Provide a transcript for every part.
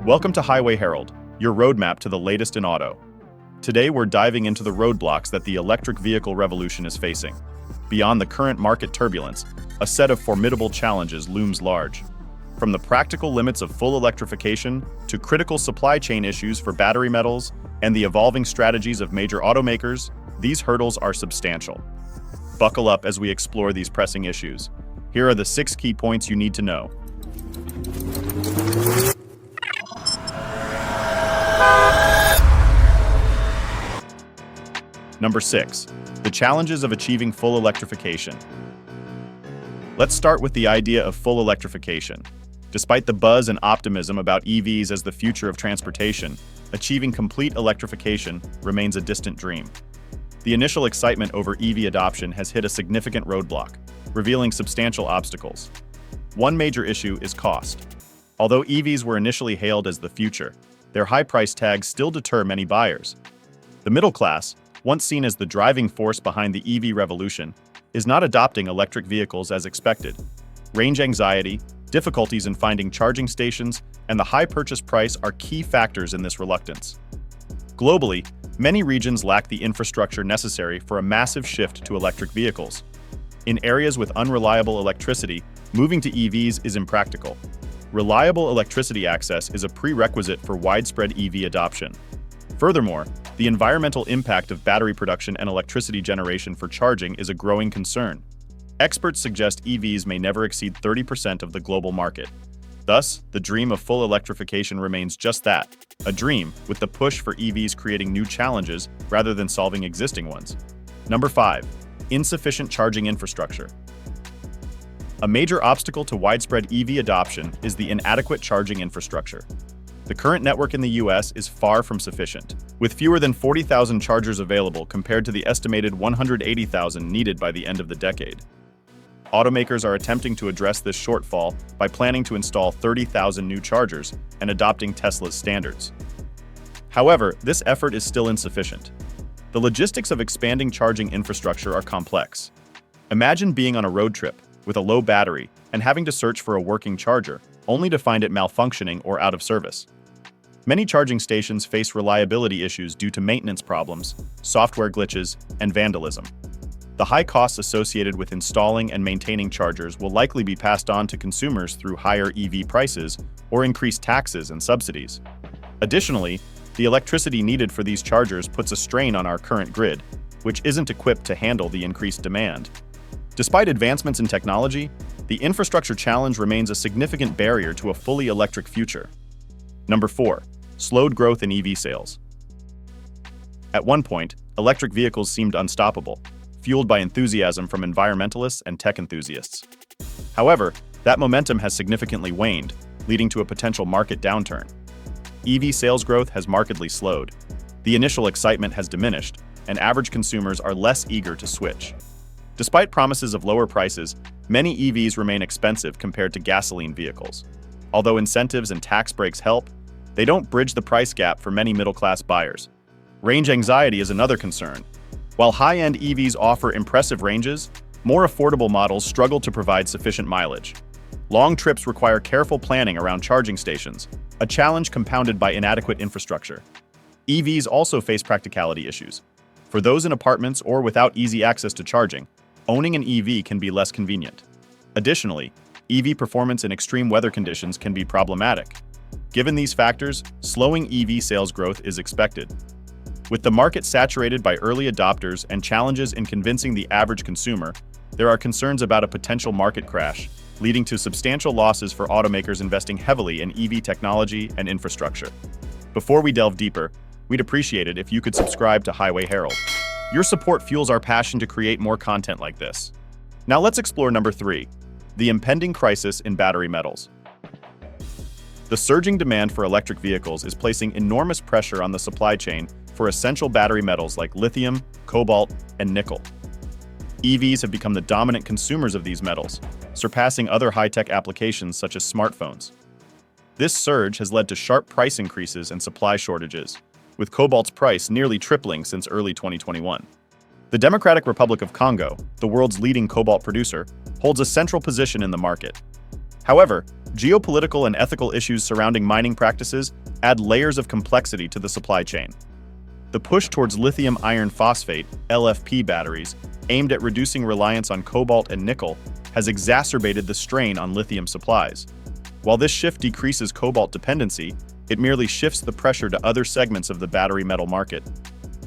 Welcome to Highway Herald, your roadmap to the latest in auto. Today we're diving into the roadblocks that the electric vehicle revolution is facing. Beyond the current market turbulence, a set of formidable challenges looms large. From the practical limits of full electrification to critical supply chain issues for battery metals and the evolving strategies of major automakers, these hurdles are substantial. Buckle up as we explore these pressing issues. Here are the 6 key points you need to know. Number 6. The challenges of achieving full electrification. Let's start with the idea of full electrification. Despite the buzz and optimism about EVs as the future of transportation, achieving complete electrification remains a distant dream. The initial excitement over EV adoption has hit a significant roadblock, revealing substantial obstacles. One major issue is cost. Although EVs were initially hailed as the future, their high price tags still deter many buyers. The middle class, once seen as the driving force behind the EV revolution, is not adopting electric vehicles as expected. Range anxiety, difficulties in finding charging stations, and the high purchase price are key factors in this reluctance. Globally, many regions lack the infrastructure necessary for a massive shift to electric vehicles. In areas with unreliable electricity, moving to EVs is impractical. Reliable electricity access is a prerequisite for widespread EV adoption. Furthermore, the environmental impact of battery production and electricity generation for charging is a growing concern. Experts suggest EVs may never exceed 30% of the global market. Thus, the dream of full electrification remains just that, a dream, with the push for EVs creating new challenges rather than solving existing ones. Number 5. Insufficient charging infrastructure. A major obstacle to widespread EV adoption is the inadequate charging infrastructure. The current network in the US is far from sufficient, with fewer than 40,000 chargers available compared to the estimated 180,000 needed by the end of the decade. Automakers are attempting to address this shortfall by planning to install 30,000 new chargers and adopting Tesla's standards. However, this effort is still insufficient. The logistics of expanding charging infrastructure are complex. Imagine being on a road trip with a low battery and having to search for a working charger, only to find it malfunctioning or out of service. Many charging stations face reliability issues due to maintenance problems, software glitches, and vandalism. The high costs associated with installing and maintaining chargers will likely be passed on to consumers through higher EV prices or increased taxes and subsidies. Additionally, the electricity needed for these chargers puts a strain on our current grid, which isn't equipped to handle the increased demand. Despite advancements in technology, the infrastructure challenge remains a significant barrier to a fully electric future. Number 4. Slowed growth in EV sales. At one point, electric vehicles seemed unstoppable, fueled by enthusiasm from environmentalists and tech enthusiasts. However, that momentum has significantly waned, leading to a potential market downturn. EV sales growth has markedly slowed. The initial excitement has diminished, and average consumers are less eager to switch. Despite promises of lower prices, many EVs remain expensive compared to gasoline vehicles. Although incentives and tax breaks help, they don't bridge the price gap for many middle-class buyers. Range anxiety is another concern. While high-end EVs offer impressive ranges, more affordable models struggle to provide sufficient mileage. Long trips require careful planning around charging stations, a challenge compounded by inadequate infrastructure. EVs also face practicality issues. For those in apartments or without easy access to charging, owning an EV can be less convenient. Additionally, EV performance in extreme weather conditions can be problematic. Given these factors, slowing EV sales growth is expected. With the market saturated by early adopters and challenges in convincing the average consumer, there are concerns about a potential market crash, leading to substantial losses for automakers investing heavily in EV technology and infrastructure. Before we delve deeper, we'd appreciate it if you could subscribe to Highway Herald. Your support fuels our passion to create more content like this. Now let's explore number 3, the impending crisis in battery metals. The surging demand for electric vehicles is placing enormous pressure on the supply chain for essential battery metals like lithium, cobalt, and nickel. EVs have become the dominant consumers of these metals, surpassing other high-tech applications such as smartphones. This surge has led to sharp price increases and supply shortages, with cobalt's price nearly tripling since early 2021. The Democratic Republic of Congo, the world's leading cobalt producer, holds a central position in the market. However, Geopolitical and ethical issues surrounding mining practices add layers of complexity to the supply chain. The push towards lithium iron phosphate (LFP) batteries, aimed at reducing reliance on cobalt and nickel, has exacerbated the strain on lithium supplies. While this shift decreases cobalt dependency, it merely shifts the pressure to other segments of the battery metal market.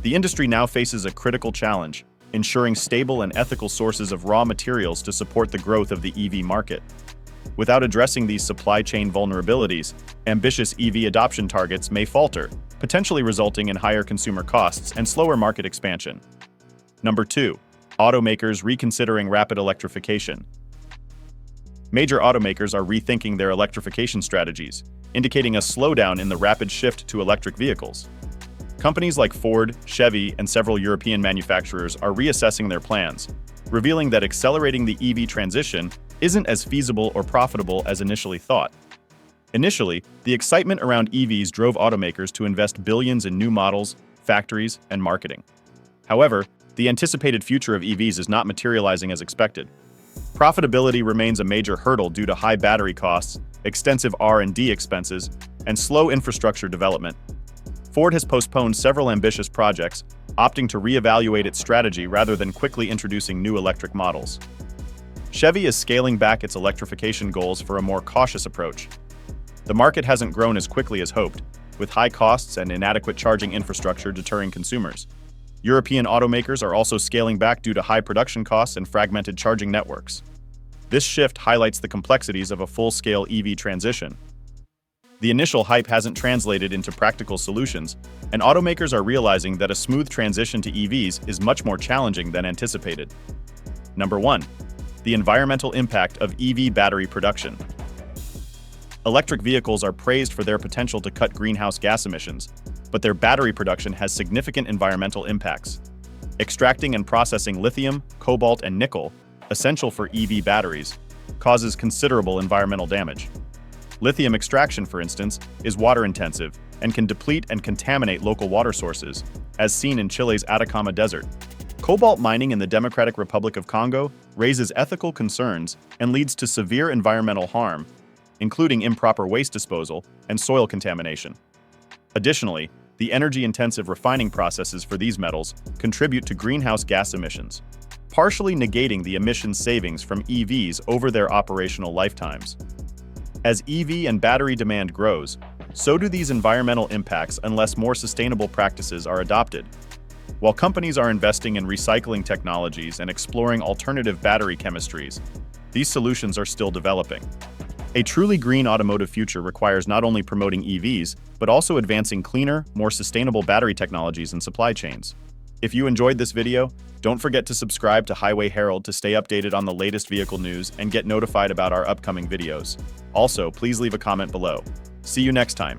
The industry now faces a critical challenge, ensuring stable and ethical sources of raw materials to support the growth of the EV market. Without addressing these supply chain vulnerabilities, ambitious EV adoption targets may falter, potentially resulting in higher consumer costs and slower market expansion. Number 2. Automakers reconsidering rapid electrification. Major automakers are rethinking their electrification strategies, indicating a slowdown in the rapid shift to electric vehicles. Companies like Ford, Chevy, and several European manufacturers are reassessing their plans, revealing that accelerating the EV transition isn't as feasible or profitable as initially thought. Initially, the excitement around EVs drove automakers to invest billions in new models, factories, and marketing. However, the anticipated future of EVs is not materializing as expected. Profitability remains a major hurdle due to high battery costs, extensive R&D expenses, and slow infrastructure development. Ford has postponed several ambitious projects, opting to reevaluate its strategy rather than quickly introducing new electric models. Chevy is scaling back its electrification goals for a more cautious approach. The market hasn't grown as quickly as hoped, with high costs and inadequate charging infrastructure deterring consumers. European automakers are also scaling back due to high production costs and fragmented charging networks. This shift highlights the complexities of a full-scale EV transition. The initial hype hasn't translated into practical solutions, and automakers are realizing that a smooth transition to EVs is much more challenging than anticipated. Number 1. The environmental impact of EV battery production. Electric vehicles are praised for their potential to cut greenhouse gas emissions, but their battery production has significant environmental impacts. Extracting and processing lithium, cobalt, and nickel, essential for EV batteries, causes considerable environmental damage. Lithium extraction, for instance, is water-intensive and can deplete and contaminate local water sources, as seen in Chile's Atacama Desert. Cobalt mining in the Democratic Republic of Congo raises ethical concerns and leads to severe environmental harm, including improper waste disposal and soil contamination. Additionally, the energy-intensive refining processes for these metals contribute to greenhouse gas emissions, partially negating the emissions savings from EVs over their operational lifetimes. As EV and battery demand grows, so do these environmental impacts unless more sustainable practices are adopted. While companies are investing in recycling technologies and exploring alternative battery chemistries, these solutions are still developing. A truly green automotive future requires not only promoting EVs, but also advancing cleaner, more sustainable battery technologies and supply chains. If you enjoyed this video, don't forget to subscribe to Highway Herald to stay updated on the latest vehicle news and get notified about our upcoming videos. Also, please leave a comment below. See you next time.